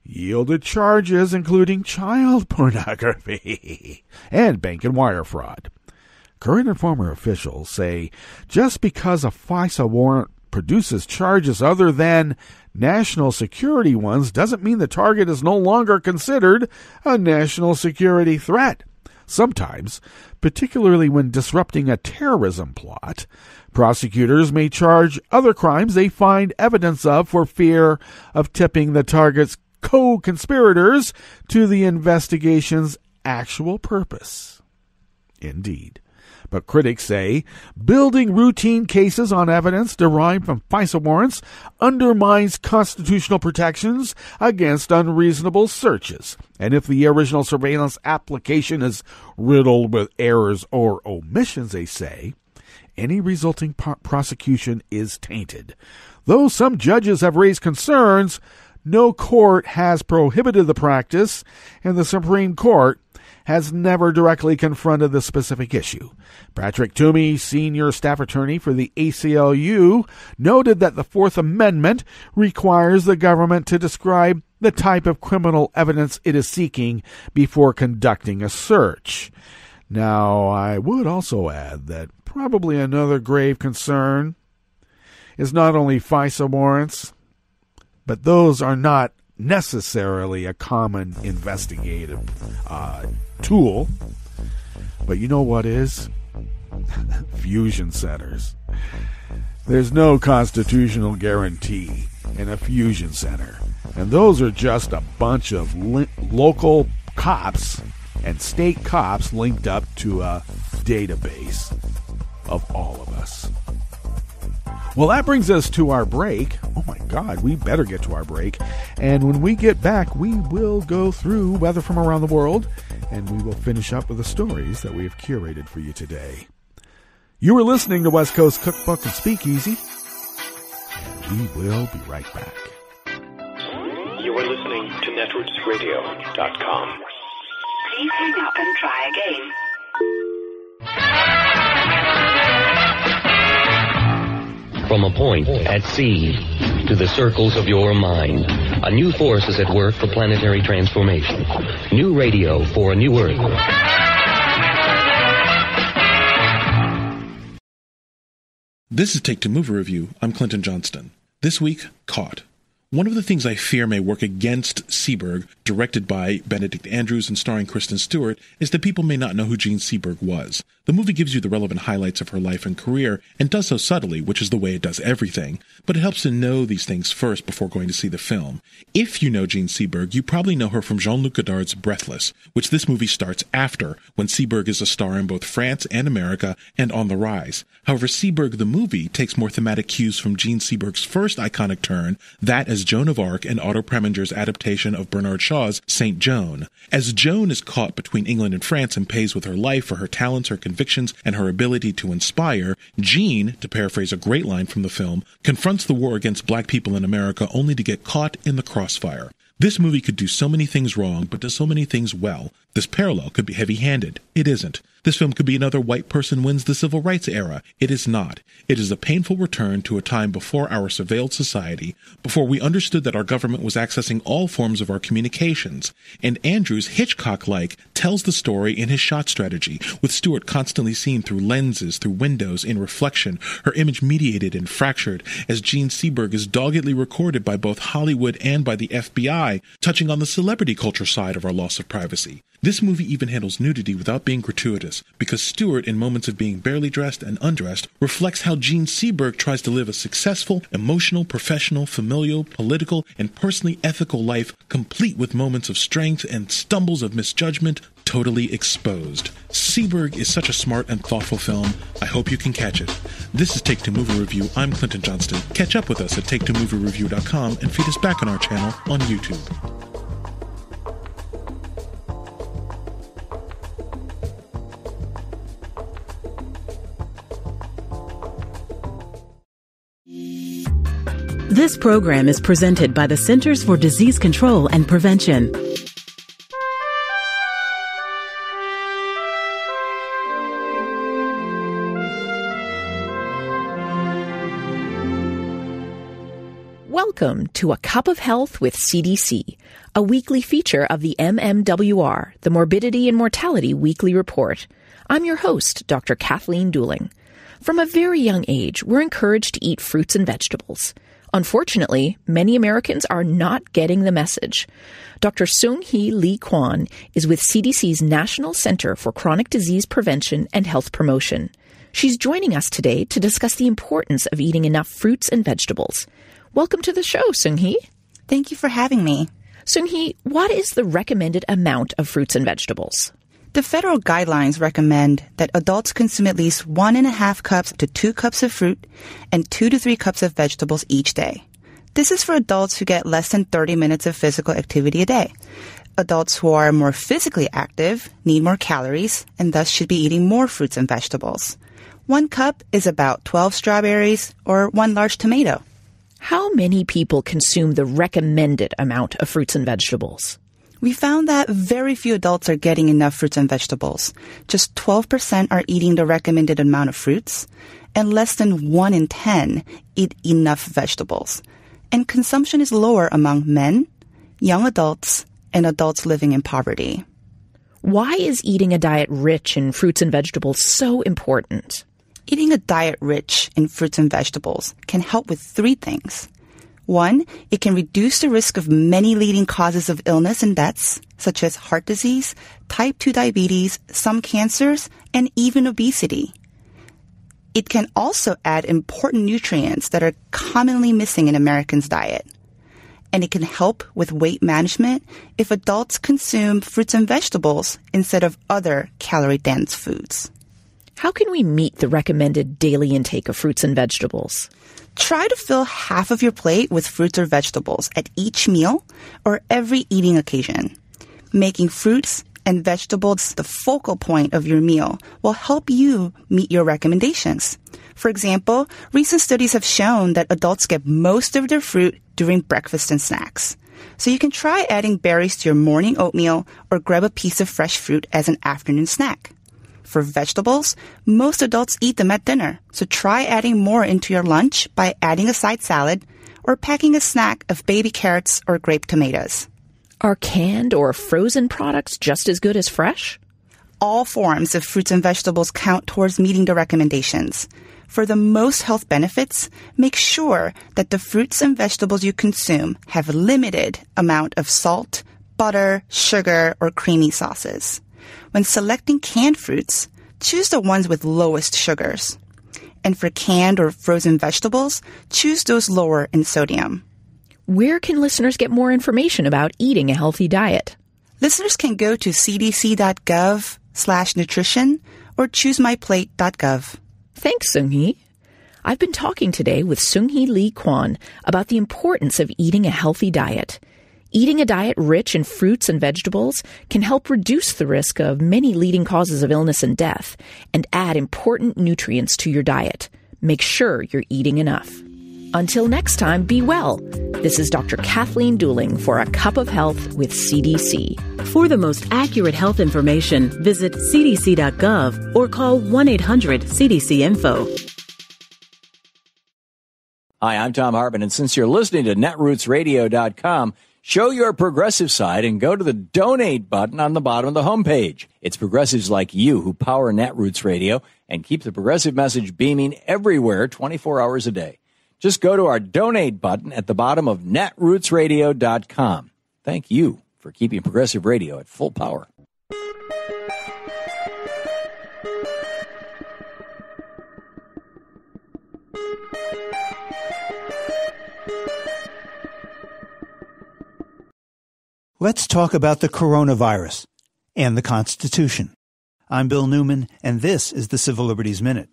yielded charges including child pornography and bank and wire fraud. Current and former officials say just because a FISA warrant produces charges other than national security ones doesn't mean the target is no longer considered a national security threat. Sometimes, particularly when disrupting a terrorism plot, prosecutors may charge other crimes they find evidence of for fear of tipping the target's co-conspirators to the investigation's actual purpose. Indeed. But critics say building routine cases on evidence derived from FISA warrants undermines constitutional protections against unreasonable searches. And if the original surveillance application is riddled with errors or omissions, they say, any resulting prosecution is tainted. Though some judges have raised concerns, no court has prohibited the practice, and the Supreme Court has never directly confronted the specific issue. Patrick Toomey, senior staff attorney for the ACLU, noted that the Fourth Amendment requires the government to describe the type of criminal evidence it is seeking before conducting a search. Now, I would also add that probably another grave concern is not only FISA warrants, but those are not necessarily a common investigative tool. But you know what is? Fusion centers. There's no constitutional guarantee in a fusion center. And those are just a bunch of local cops and state cops linked up to a database of all of us. Well, that brings us to our break. Oh my God, we better get to our break. And when we get back, we will go through weather from around the world, and we will finish up with the stories that we have curated for you today. You are listening to West Coast Cookbook and Speakeasy, and we will be right back. You are listening to netrootsradio.com. Please hang up and try again. From a point at sea to the circles of your mind, a new force is at work for planetary transformation. New radio for a new Earth. This is Take Two Movie Review. I'm Clinton Johnston. This week, Caught. One of the things I fear may work against Seberg, directed by Benedict Andrews and starring Kristen Stewart, is that people may not know who Jean Seberg was. The movie gives you the relevant highlights of her life and career, and does so subtly, which is the way it does everything, but it helps to know these things first before going to see the film. If you know Jean Seberg, you probably know her from Jean-Luc Godard's Breathless, which this movie starts after, when Seberg is a star in both France and America, and on the rise. However, Seberg the movie takes more thematic cues from Jean Seberg's first iconic turn, that as Joan of Arc and Otto Preminger's adaptation of Bernard Shaw's Saint Joan. As Joan is caught between England and France and pays with her life for her talents, her convictions, and her ability to inspire, Jean, to paraphrase a great line from the film, confronts the war against black people in America only to get caught in the crossfire. This movie could do so many things wrong, but does so many things well. This parallel could be heavy-handed. It isn't. This film could be another white person wins the civil rights era. It is not. It is a painful return to a time before our surveilled society, before we understood that our government was accessing all forms of our communications. And Andrews, Hitchcock-like, tells the story in his shot strategy, with Stewart constantly seen through lenses, through windows, in reflection, her image mediated and fractured, as Jean Seberg is doggedly recorded by both Hollywood and by the FBI, touching on the celebrity culture side of our loss of privacy. This movie even handles nudity without being gratuitous, because Stewart, in moments of being barely dressed and undressed, reflects how Jean Seberg tries to live a successful, emotional, professional, familial, political, and personally ethical life, complete with moments of strength and stumbles of misjudgment, totally exposed. Seberg is such a smart and thoughtful film. I hope you can catch it. This is Take Two Movie Review. I'm Clinton Johnston. Catch up with us at TakeTwoMovieReview.com and feed us back on our channel on YouTube. This program is presented by the Centers for Disease Control and Prevention. Welcome to A Cup of Health with CDC, a weekly feature of the MMWR, the Morbidity and Mortality Weekly Report. I'm your host, Dr. Kathleen Dooling. From a very young age, we're encouraged to eat fruits and vegetables. Unfortunately, many Americans are not getting the message. Dr. Seung-Hee Lee Kwan is with CDC's National Center for Chronic Disease Prevention and Health Promotion. She's joining us today to discuss the importance of eating enough fruits and vegetables. Welcome to the show, Seung-Hee. Thank you for having me. Seung-Hee, what is the recommended amount of fruits and vegetables? The federal guidelines recommend that adults consume at least 1.5 cups to 2 cups of fruit and 2 to 3 cups of vegetables each day. This is for adults who get less than 30 minutes of physical activity a day. Adults who are more physically active need more calories and thus should be eating more fruits and vegetables. 1 cup is about 12 strawberries or 1 large tomato. How many people consume the recommended amount of fruits and vegetables? We found that very few adults are getting enough fruits and vegetables. Just 12% are eating the recommended amount of fruits, and less than 1 in 10 eat enough vegetables. And consumption is lower among men, young adults, and adults living in poverty. Why is eating a diet rich in fruits and vegetables so important? Eating a diet rich in fruits and vegetables can help with 3 things. 1, it can reduce the risk of many leading causes of illness and deaths, such as heart disease, type 2 diabetes, some cancers, and even obesity. It can also add important nutrients that are commonly missing in Americans' diet. And it can help with weight management if adults consume fruits and vegetables instead of other calorie-dense foods. How can we meet the recommended daily intake of fruits and vegetables? Try to fill half of your plate with fruits or vegetables at each meal or every eating occasion. Making fruits and vegetables the focal point of your meal will help you meet your recommendations. For example, recent studies have shown that adults get most of their fruit during breakfast and snacks. So you can try adding berries to your morning oatmeal or grab a piece of fresh fruit as an afternoon snack. For vegetables, most adults eat them at dinner, so try adding more into your lunch by adding a side salad or packing a snack of baby carrots or grape tomatoes. Are canned or frozen products just as good as fresh? All forms of fruits and vegetables count towards meeting the recommendations. For the most health benefits, make sure that the fruits and vegetables you consume have a limited amount of salt, butter, sugar, or creamy sauces. When selecting canned fruits, choose the ones with lowest sugars. And for canned or frozen vegetables, choose those lower in sodium. Where can listeners get more information about eating a healthy diet? Listeners can go to cdc.gov/nutrition or choosemyplate.gov. Thanks, Seung-Hee. I've been talking today with Seung-Hee Lee Kwan about the importance of eating a healthy diet. Eating a diet rich in fruits and vegetables can help reduce the risk of many leading causes of illness and death and add important nutrients to your diet. Make sure you're eating enough. Until next time, be well. This is Dr. Kathleen Dooling for A Cup of Health with CDC. For the most accurate health information, visit cdc.gov or call 1-800-CDC-INFO. Hi, I'm Tom Hartman, and since you're listening to netrootsradio.com, show your progressive side and go to the donate button on the bottom of the homepage. It's progressives like you who power Netroots Radio and keep the progressive message beaming everywhere 24 hours a day. Just go to our donate button at the bottom of netrootsradio.com. Thank you for keeping progressive radio at full power. Let's talk about the coronavirus and the Constitution. I'm Bill Newman, and this is the Civil Liberties Minute.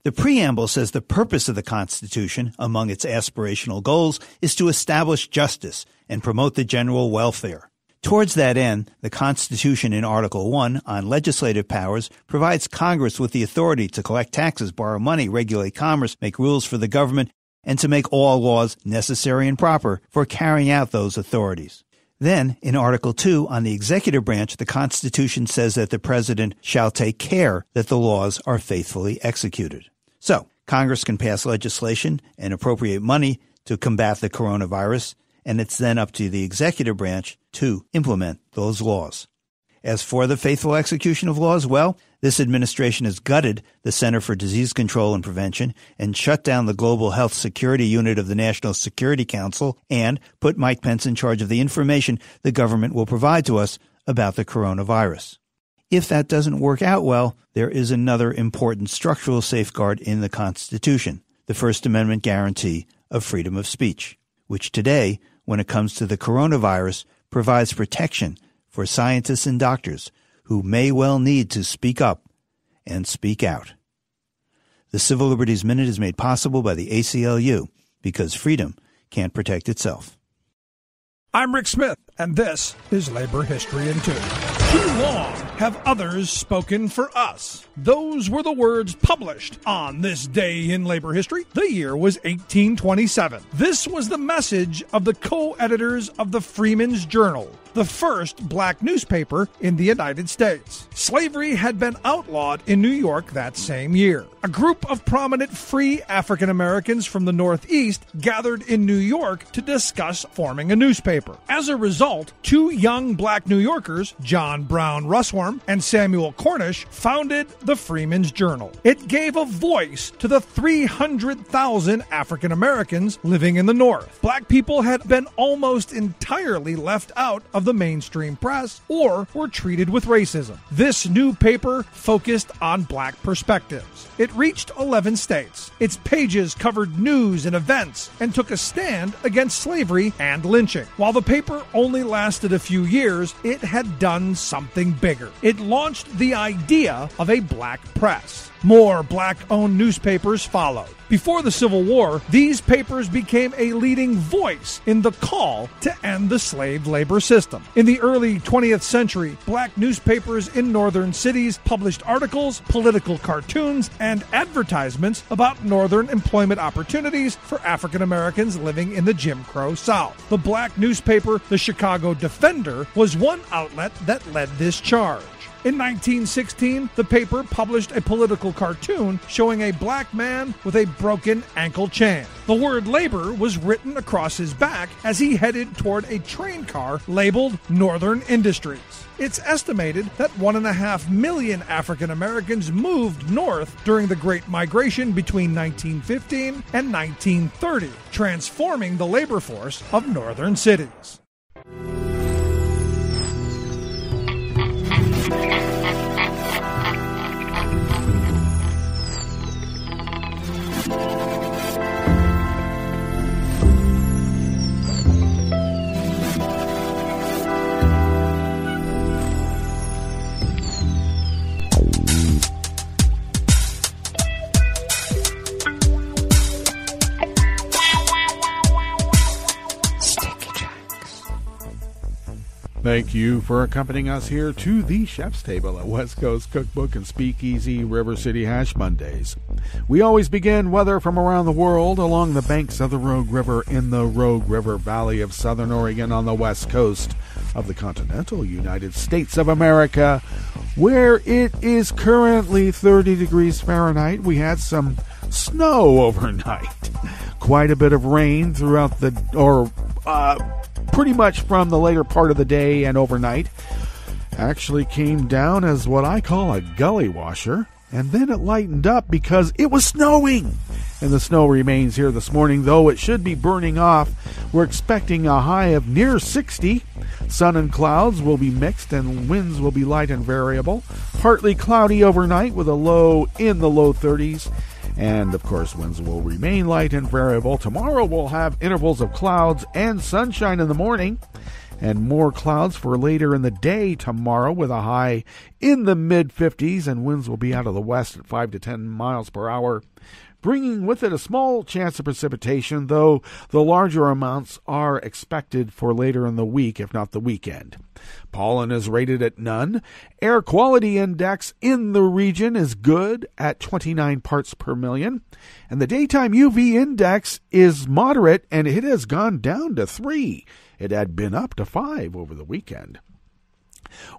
The preamble says the purpose of the Constitution, among its aspirational goals, is to establish justice and promote the general welfare. Towards that end, the Constitution in Article 1 on legislative powers provides Congress with the authority to collect taxes, borrow money, regulate commerce, make rules for the government, and to make all laws necessary and proper for carrying out those authorities. Then, in Article 2 on the executive branch, the Constitution says that the President shall take care that the laws are faithfully executed. So, Congress can pass legislation and appropriate money to combat the coronavirus, and it's then up to the executive branch to implement those laws. As for the faithful execution of laws, well, This administration has gutted the Center for Disease Control and Prevention and shut down the Global Health Security Unit of the National Security Council and put Mike Pence in charge of the information the government will provide to us about the coronavirus. If that doesn't work out well, there is another important structural safeguard in the Constitution, the First Amendment guarantee of freedom of speech, which today, when it comes to the coronavirus, provides protection for scientists and doctors who may well need to speak up and speak out. The Civil Liberties Minute is made possible by the ACLU because freedom can't protect itself. I'm Rick Smith, and this is Labor History in 2. Too long have others spoken for us. Those were the words published on this day in labor history. The year was 1827. This was the message of the co-editors of the Freeman's Journal, the first black newspaper in the United States. Slavery had been outlawed in New York that same year. A group of prominent free African Americans from the Northeast gathered in New York to discuss forming a newspaper. As a result, two young black New Yorkers, John Brown Russwurm and Samuel Cornish, founded the Freeman's Journal. It gave a voice to the 300,000 African Americans living in the North. Black people had been almost entirely left out of the mainstream press or were treated with racism. This new paper focused on black perspectives. It reached 11 states. Its pages covered news and events and took a stand against slavery and lynching. While the paper only lasted a few years, it had done something bigger. It launched the idea of a black press. More black-owned newspapers followed. Before the Civil War, these papers became a leading voice in the call to end the slave labor system. In the early 20th century, black newspapers in northern cities published articles, political cartoons, and advertisements about northern employment opportunities for African Americans living in the Jim Crow South. The black newspaper, the Chicago Defender, was one outlet that led this charge. In 1916, the paper published a political cartoon showing a black man with a broken ankle chain. The word labor was written across his back as he headed toward a train car labeled Northern Industries. It's estimated that 1.5 million African Americans moved north during the Great Migration between 1915 and 1930, transforming the labor force of northern cities. Thank you for accompanying us here to the Chef's Table at West Coast Cookbook and Speakeasy River City Hash Mondays. We always begin weather from around the world along the banks of the Rogue River in the Rogue River Valley of Southern Oregon on the west coast of the continental United States of America, where it is currently 30 degrees Fahrenheit. We had some snow overnight. Quite a bit of rain throughout pretty much from the later part of the day and overnight. Actually came down as what I call a gully washer, and then it lightened up because it was snowing. And the snow remains here this morning, though it should be burning off. We're expecting a high of near 60. Sun and clouds will be mixed and winds will be light and variable. Partly cloudy overnight with a low in the low 30s. And, of course, winds will remain light and variable. Tomorrow we'll have intervals of clouds and sunshine in the morning, and more clouds for later in the day tomorrow with a high in the mid-50s, and winds will be out of the west at 5 to 10 miles per hour, bringing with it a small chance of precipitation, though the larger amounts are expected for later in the week, if not the weekend. Pollen is rated at none. Air quality index in the region is good at 29 parts per million. And the daytime UV index is moderate, and it has gone down to 3. It had been up to 5 over the weekend.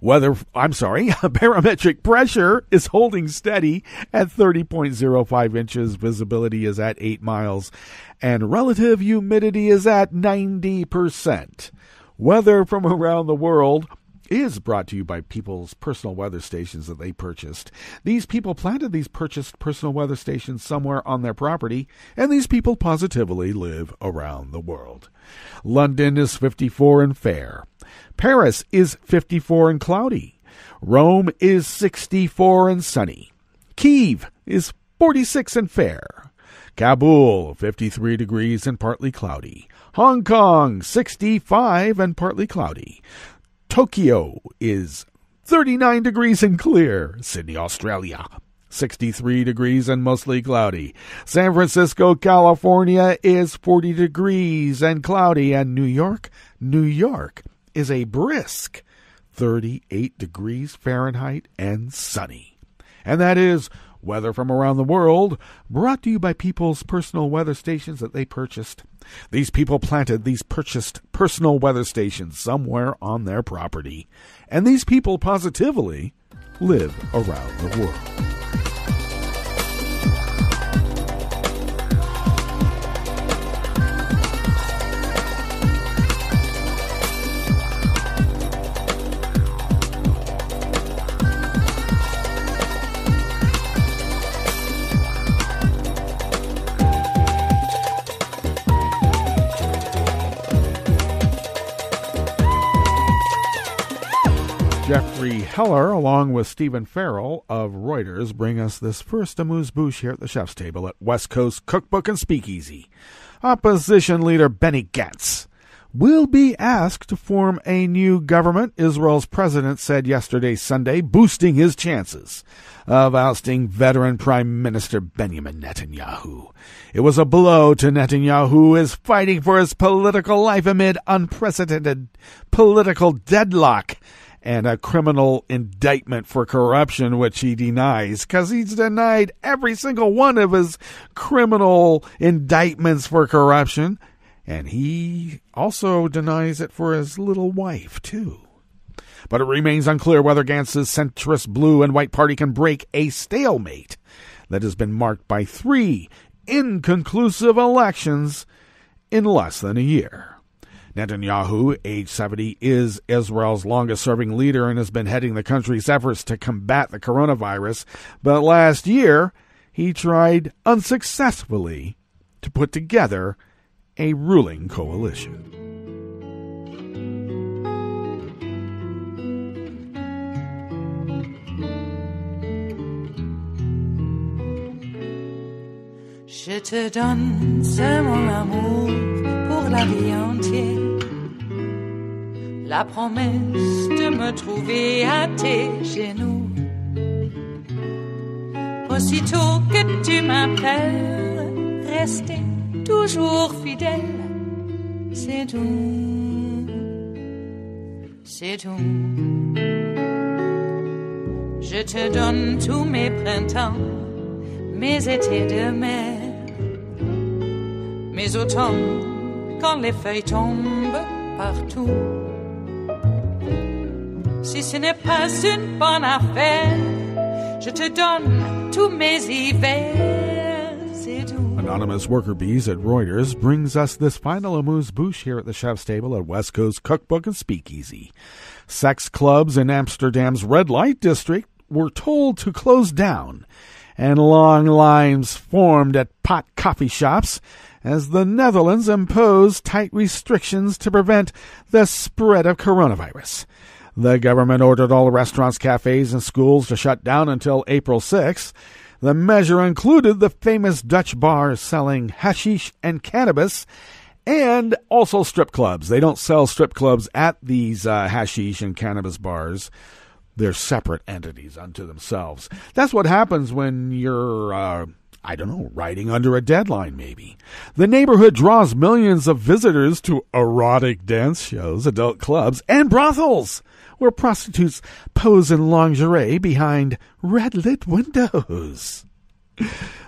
Barometric pressure is holding steady at 30.05 inches. Visibility is at 8 miles. And relative humidity is at 90%. Weather from around the world. is brought to you by people's personal weather stations that they purchased. These people planted these purchased personal weather stations somewhere on their property, and these people positively live around the world. London is 54 and fair. Paris is 54 and cloudy. Rome is 64 and sunny. Kiev is 46 and fair. Kabul, 53 degrees and partly cloudy. Hong Kong, 65 and partly cloudy. Tokyo is 39 degrees and clear. Sydney, Australia, 63 degrees and mostly cloudy. San Francisco, California is 40 degrees and cloudy. And New York is a brisk 38 degrees Fahrenheit and sunny. And that is weather from around the world, brought to you by people's personal weather stations that they purchased. These people planted these purchased personal weather stations somewhere on their property. And these people positively live around the world. Jeffrey Heller, along with Stephen Farrell of Reuters, bring us this first amuse-bouche here at the chef's table at West Coast Cookbook and Speakeasy. Opposition leader Benny Gantz will be asked to form a new government, Israel's president said yesterday, Sunday, boosting his chances of ousting veteran Prime Minister Benjamin Netanyahu. It was a blow to Netanyahu, who is fighting for his political life amid unprecedented political deadlock and a criminal indictment for corruption, which he denies, because he's denied every single one of his criminal indictments for corruption. And he also denies it for his little wife, too. But it remains unclear whether Gantz's centrist blue and white party can break a stalemate that has been marked by 3 inconclusive elections in less than a year. Netanyahu, age 70, is Israel's longest-serving leader and has been heading the country's efforts to combat the coronavirus. But last year, he tried unsuccessfully to put together a ruling coalition. Je te donne c'est mon amour pour la vie entière. La promesse de me trouver à tes genoux. Aussitôt que tu m'appelles, rester toujours fidèle. C'est tout, c'est tout. Je te donne tous mes printemps, mes étés de mer. Mes automnes, quand les feuilles tombent partout. Si ce n'est pas une bonne affaire, je te donne tous mes hivers, c'est tout. Anonymous worker bees at Reuters brings us this final amuse-bouche here at the chef's table at West Coast Cookbook and Speakeasy. Sex clubs in Amsterdam's red light district were told to close down, and long lines formed at pot coffee shops as the Netherlands imposed tight restrictions to prevent the spread of coronavirus. The government ordered all restaurants, cafes, and schools to shut down until April 6th. The measure included the famous Dutch bars selling hashish and cannabis, and also strip clubs. They don't sell strip clubs at these hashish and cannabis bars. They're separate entities unto themselves. That's what happens when you're riding under a deadline, maybe. The neighborhood draws millions of visitors to erotic dance shows, adult clubs, and brothels, where prostitutes pose in lingerie behind red-lit windows.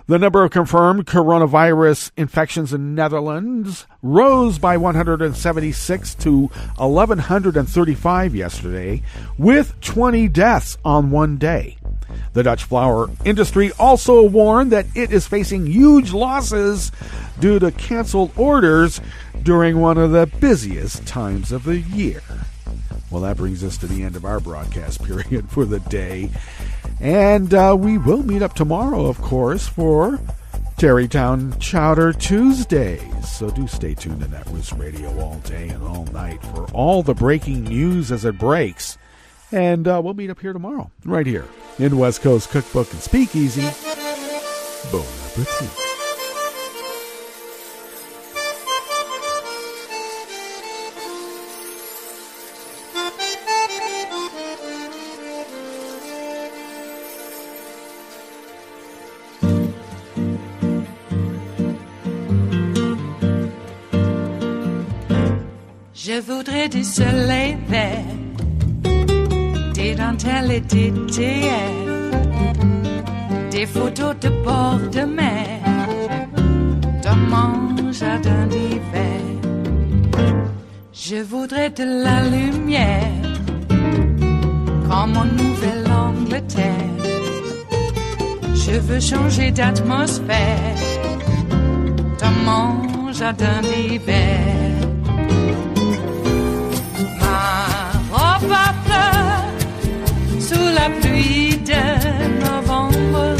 The number of confirmed coronavirus infections in Netherlands rose by 176 to 1,135 yesterday, with 20 deaths on one day. The Dutch flower industry also warned that it is facing huge losses due to canceled orders during one of the busiest times of the year. Well, that brings us to the end of our broadcast period for the day. And we will meet up tomorrow, of course, for Tarrytown Chowder Tuesdays. So do stay tuned to Netroots Radio all day and all night for all the breaking news as it breaks. And we'll meet up here tomorrow, right here in West Coast Cookbook and Speakeasy. Bon appetit. Je voudrais du soleil vert, des dentelles et des théières, des photos de bord de mer, dans mon jardin d'hiver. Je voudrais de la lumière, comme en Nouvelle-Angleterre. Je veux changer d'atmosphère, dans mon jardin d'hiver. Ma fleur sous la pluie de novembre,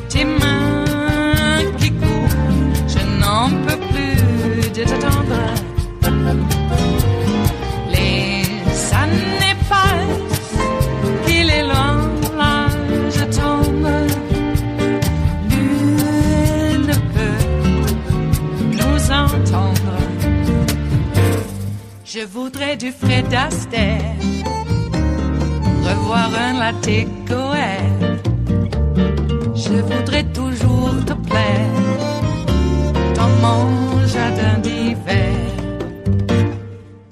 tes mains qui courent, je n'en peux plus de t'attendre. Les années passent, qu'il est loin, là je tombe. Nul ne peut nous entendre. Je voudrais du Fred Astaire, revoir un latte Goël. Je voudrais toujours te plaire dans mon jardin d'hiver.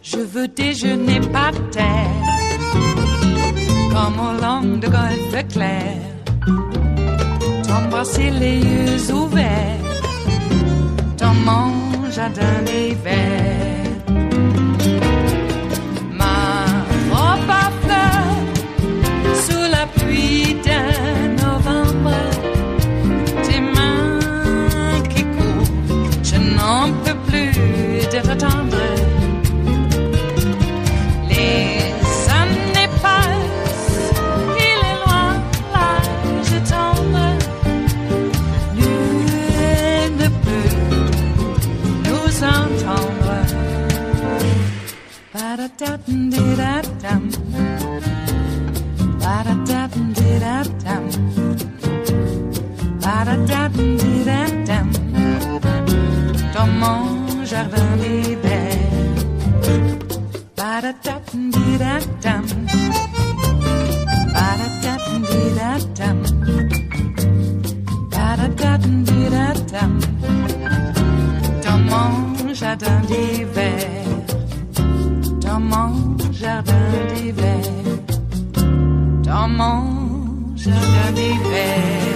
Je veux déjeuner par terre, comme au long de golfe clair, t'embrasser les yeux ouverts dans mon jardin d'hiver. Pluie de novembre, tes mains qui courent, je n'en peux plus de t'attendre. Les années passent, il est loin, là je tombe. Nul ne peut nous entendre. Ba-da-da-dum-di-da-dum. Ba-da-da-dum-di-da-dum. Ba-da-da-dum-di-da-dum. Dans mon jardin d'hiver. Ba-da-da-dum-di-da-dum. Ba-da-da-dum-di-da-dum. Ba-da-da-dum-di-da-dum. Dans mon jardin d'hiver. Dans mon jardin d'hiver. Dans mon jardin d'hiver.